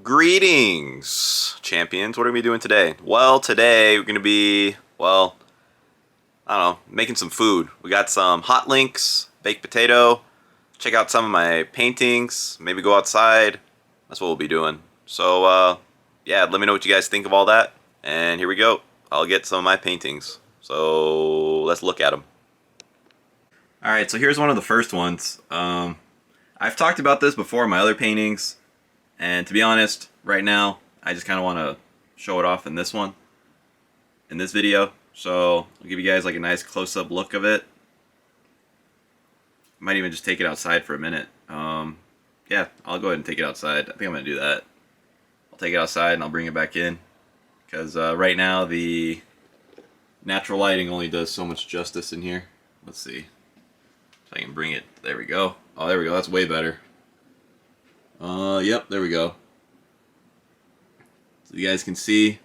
Greetings, champions. What are we doing today? Well, today we're going to be, I don't know, making some food. We got some hot links, baked potato, check out some of my paintings, maybe go outside. That's what we'll be doing. So, yeah, let me know what you guys think of all that. And here we go. I'll get some of my paintings. So, let's look at them. Alright, so here's one of the first ones. I've talked about this before in my other paintings. And to be honest, right now, I just kind of want to show it off in this one, in this video. So I'll give you guys like a nice close-up look of it. Might even just take it outside for a minute. Yeah, I'll go ahead and take it outside. I think I'm going to do that. I'll take it outside and I'll bring it back in. Because right now the natural lighting only does so much justice in here. Let's see if I can bring it. There we go. Oh, there we go. That's way better. Yep, there we go. So you guys can see,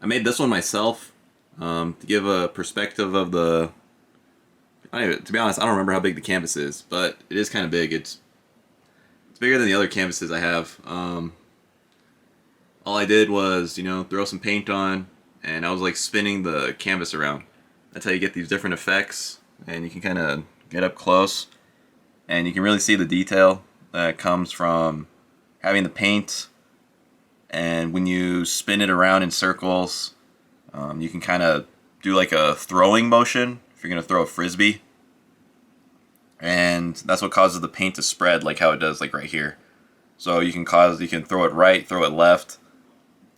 I made this one myself, to give a perspective of the, to be honest, I don't remember how big the canvas is, but it is kind of big. It's bigger than the other canvases I have. All I did was, throw some paint on, and I was like spinning the canvas around. That's how you get these different effects, and you can kind of get up close, and you can really see the detail that comes from having the paint, and when you spin it around in circles, you can kind of do like a throwing motion if you're going to throw a frisbee, and that's what causes the paint to spread like how it does like right here. So you can throw it right, throw it left,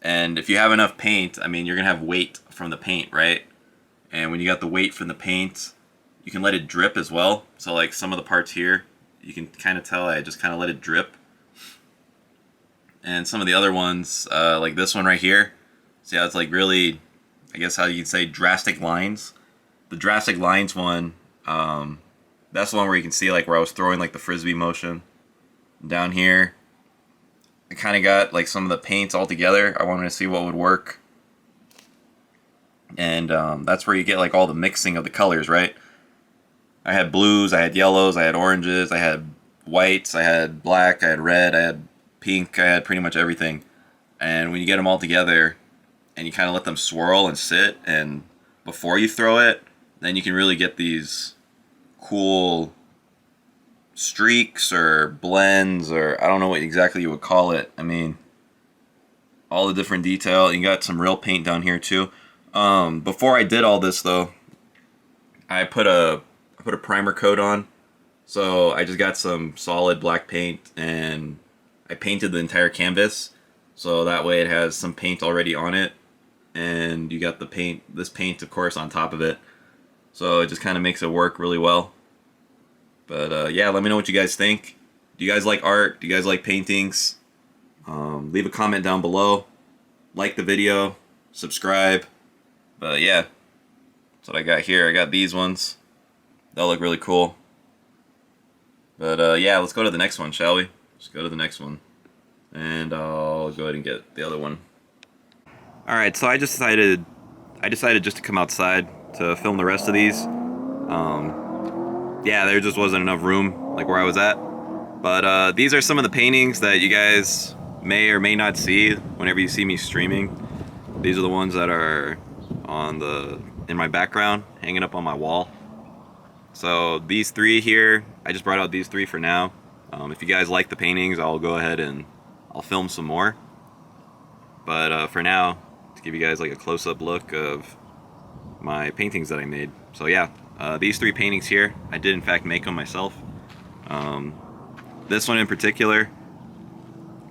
and if you have enough paint, I mean, you're going to have weight from the paint, right? And when you got the weight from the paint, you can let it drip as well. So like some of the parts here, you can kind of tell I just kind of let it drip. And some of the other ones, like this one right here, see how it's like really, I guess how you'd say drastic lines. The drastic lines one, that's the one where you can see like where I was throwing like the frisbee motion. Down here, I kind of got like some of the paints all together. I wanted to see what would work. And that's where you get like all the mixing of the colors, right? I had blues, I had yellows, I had oranges, I had whites, I had black, I had red, I had pink, I had pretty much everything. And when you get them all together and you kind of let them swirl and sit, and before you throw it, then you can really get these cool streaks or blends, or I don't know what exactly you would call it. I mean, all the different detail. You got some real paint down here too. Before I did all this though, I put a primer coat on. So I just got some solid black paint and I painted the entire canvas. So that way it has some paint already on it. And you got this paint of course on top of it. So it just kind of makes it work really well. But yeah, let me know what you guys think. Do you guys like art? Do you guys like paintings? Leave a comment down below. Like the video. Subscribe. But yeah, that's what I got here. I got these ones. They'll look really cool. But yeah, let's go to the next one, shall we? Let's go to the next one. And I'll go ahead and get the other one. Alright, so I decided just to come outside to film the rest of these. Yeah, there just wasn't enough room like where I was at. But these are some of the paintings that you guys may or may not see whenever you see me streaming. These are the ones that are in my background, hanging up on my wall. So these three here, I just brought out these three for now. If you guys like the paintings, I'll go ahead and I'll film some more. But for now, to give you guys like a close-up look of my paintings that I made. So yeah, these three paintings here, I did in fact make them myself. This one in particular,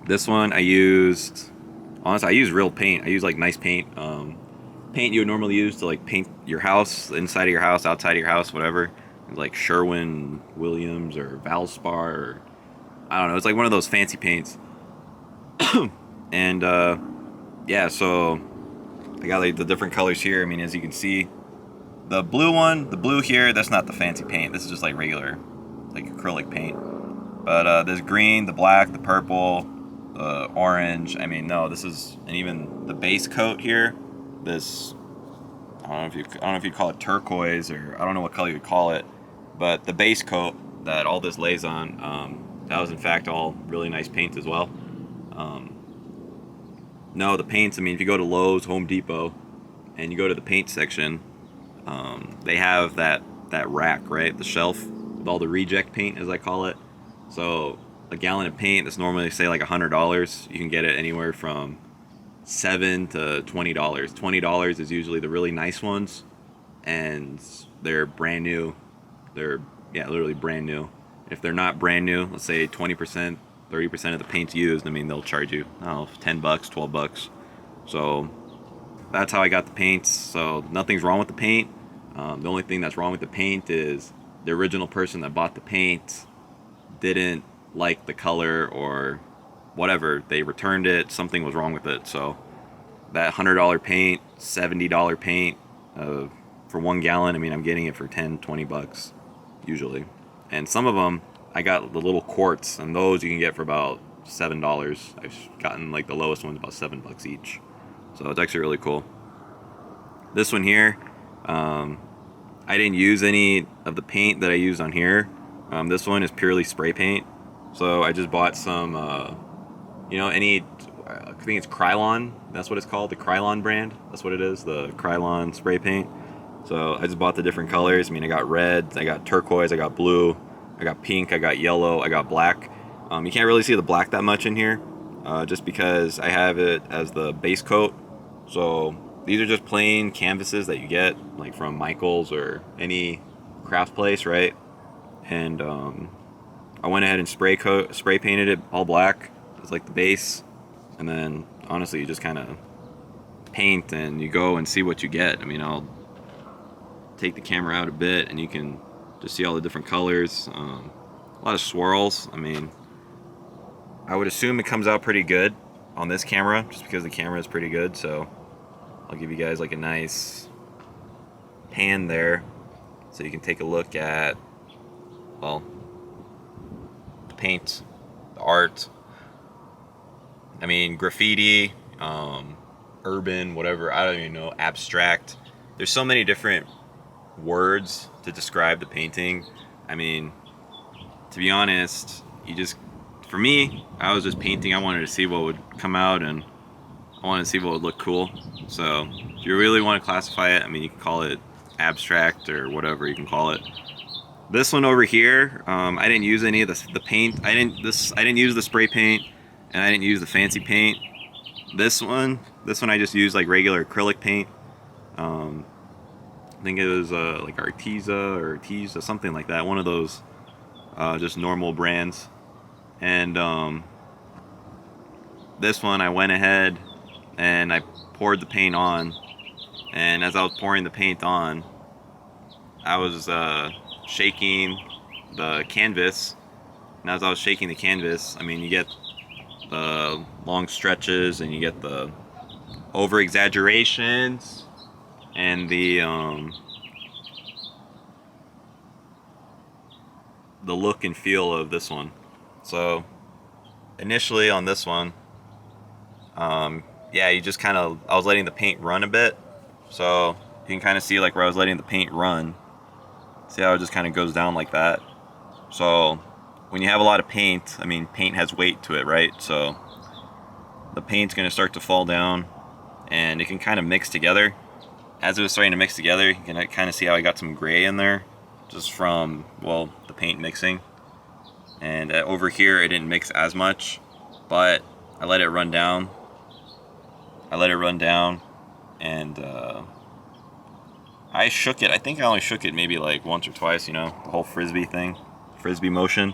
this one I used real paint. I used like nice paint. Paint you would normally use to like paint your house, inside of your house, outside of your house, whatever. Like Sherwin-Williams or Valspar, or I don't know. It's like one of those fancy paints. And yeah, so I got like the different colors here. I mean, as you can see, the blue here, that's not the fancy paint. This is just like regular, like acrylic paint. But there's green, the black, the purple, the orange. I mean, no, this is, and even the base coat here. This, I don't know if you call it turquoise, or I don't know what color you would call it. But the base coat that all this lays on, that was in fact all really nice paint as well. No, the paints, I mean, if you go to Lowe's, Home Depot, and you go to the paint section, they have that rack, right? The shelf with all the reject paint, as I call it. So a gallon of paint that's normally, say, like $100, you can get it anywhere from $7 to $20. $20 is usually the really nice ones, and they're brand new. They're, yeah, literally brand new. If they're not brand new, let's say 20%, 30% of the paint's used, I mean, they'll charge you, I don't know, $10, $12. So that's how I got the paints. So nothing's wrong with the paint. The only thing that's wrong with the paint is the original person that bought the paint didn't like the color or whatever. They returned it. Something was wrong with it. So that $100 paint, $70 paint for 1 gallon, I mean, I'm getting it for 10, $20 usually. And some of them, I got the little quarts, and those you can get for about $7. I've gotten like the lowest ones about $7 each. So it's actually really cool. This one here, I didn't use any of the paint that I used on here. This one is purely spray paint. So I just bought some, I think it's Krylon. That's what it's called, the Krylon brand. That's what it is, the Krylon spray paint. So I just bought the different colors. I mean, I got red, I got turquoise, I got blue, I got pink, I got yellow, I got black. You can't really see the black that much in here, just because I have it as the base coat. So these are just plain canvases that you get like from Michael's or any craft place, right? And I went ahead and spray painted it all black. It's like the base, and then honestly, you just kind of paint and you go and see what you get. I mean, I'll take the camera out a bit, and you can just see all the different colors. A lot of swirls. I mean, I would assume it comes out pretty good on this camera, just because the camera is pretty good. So I'll give you guys like a nice pan there, so you can take a look at, well, the paint, the art. I mean, graffiti, urban, whatever, I don't even know, abstract. There's so many different words to describe the painting. I mean, to be honest, for me, I was just painting. I wanted to see what would come out, and I wanted to see what would look cool. So if you really want to classify it, I mean, you can call it abstract or whatever you can call it. This one over here, I didn't use any of the paint. I didn't use the spray paint, and I didn't use the fancy paint. This one I just used like regular acrylic paint. I think it was like Arteza, something like that. One of those just normal brands. And this one, I went ahead and I poured the paint on. And as I was pouring the paint on, I was shaking the canvas. And as I was shaking the canvas, I mean, you get the long stretches, and you get the over exaggerations, and the look and feel of this one. So initially on this one, yeah, you just kind of, I was letting the paint run a bit. So you can kind of see like where I was letting the paint run. See how it just kind of goes down like that. So when you have a lot of paint, I mean, paint has weight to it, right? So the paint's going to start to fall down, and it can kind of mix together. As it was starting to mix together, you can kind of see how I got some gray in there, just from, well, the paint mixing. And over here, it didn't mix as much, but I let it run down. And I shook it. I think I only shook it maybe like once or twice, you know, the whole frisbee motion.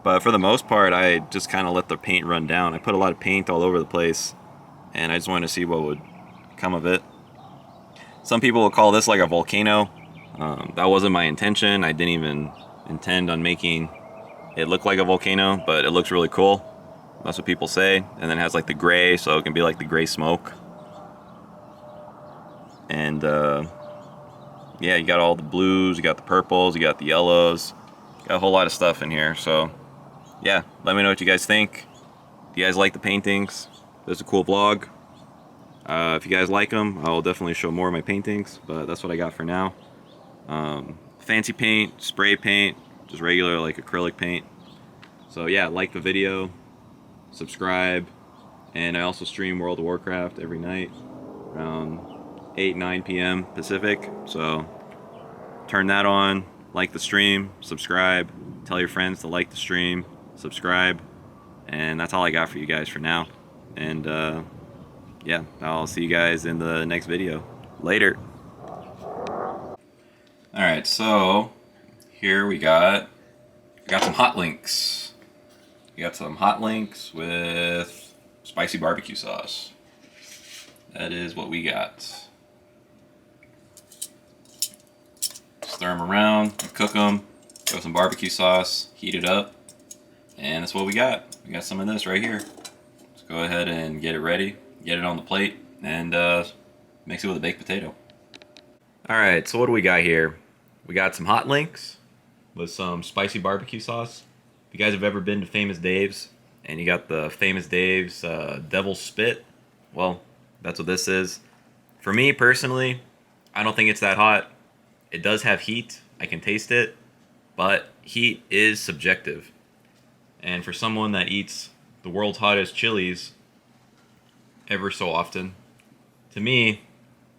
But for the most part, I just kind of let the paint run down. I put a lot of paint all over the place, and I just wanted to see what would come of it. Some people will call this like a volcano. That wasn't my intention. I didn't even intend on making it look like a volcano, but it looks really cool. That's what people say. And then it has like the gray, so it can be like the gray smoke. And yeah, you got all the blues, you got the purples, you got the yellows, got a whole lot of stuff in here. So yeah, let me know what you guys think. If you guys like the paintings, this is a cool vlog. If you guys like them, I'll definitely show more of my paintings, but that's what I got for now. Fancy paint, spray paint, just regular like acrylic paint. So yeah, like the video, subscribe, And I also stream World of Warcraft every night around 8, 9 p.m. Pacific. So turn that on, like the stream, subscribe, tell your friends to like the stream, subscribe, and that's all I got for you guys for now. And yeah, I'll see you guys in the next video. Later. Alright, so here we got some hot links. We got some hot links with spicy barbecue sauce. That is what we got. Stir them around, cook them, throw some barbecue sauce, heat it up, and that's what we got. We got some of this right here. Let's go ahead and get it ready, get it on the plate, and mix it with a baked potato. Alright, so what do we got here? We got some hot links with some spicy barbecue sauce. If you guys have ever been to Famous Dave's, and you got the Famous Dave's Devil's Spit, well, that's what this is. For me, personally, I don't think it's that hot. It does have heat. I can taste it. But heat is subjective. And for someone that eats the world's hottest chilies ever so often, to me,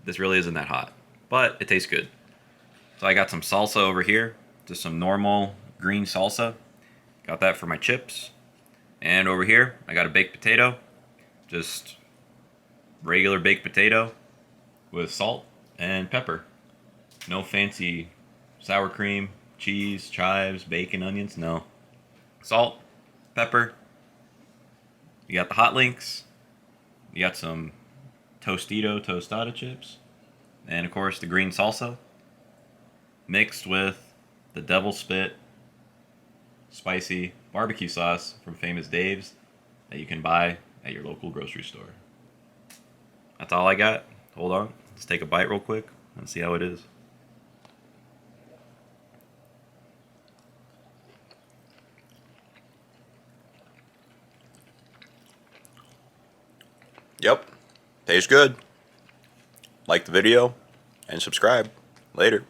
this really isn't that hot. But it tastes good. So I got some salsa over here. Just some normal green salsa. Got that for my chips. And over here, I got a baked potato. Just regular baked potato with salt and pepper. No fancy sour cream, cheese, chives, bacon, onions, no. Salt, pepper. You got the hot links. You got some tostada chips. And of course the green salsa. Mixed with the Devil's Spit spicy barbecue sauce from Famous Dave's that you can buy at your local grocery store. That's all I got. Hold on. Let's take a bite real quick and see how it is. Yep. Tastes good. Like the video and subscribe. Later.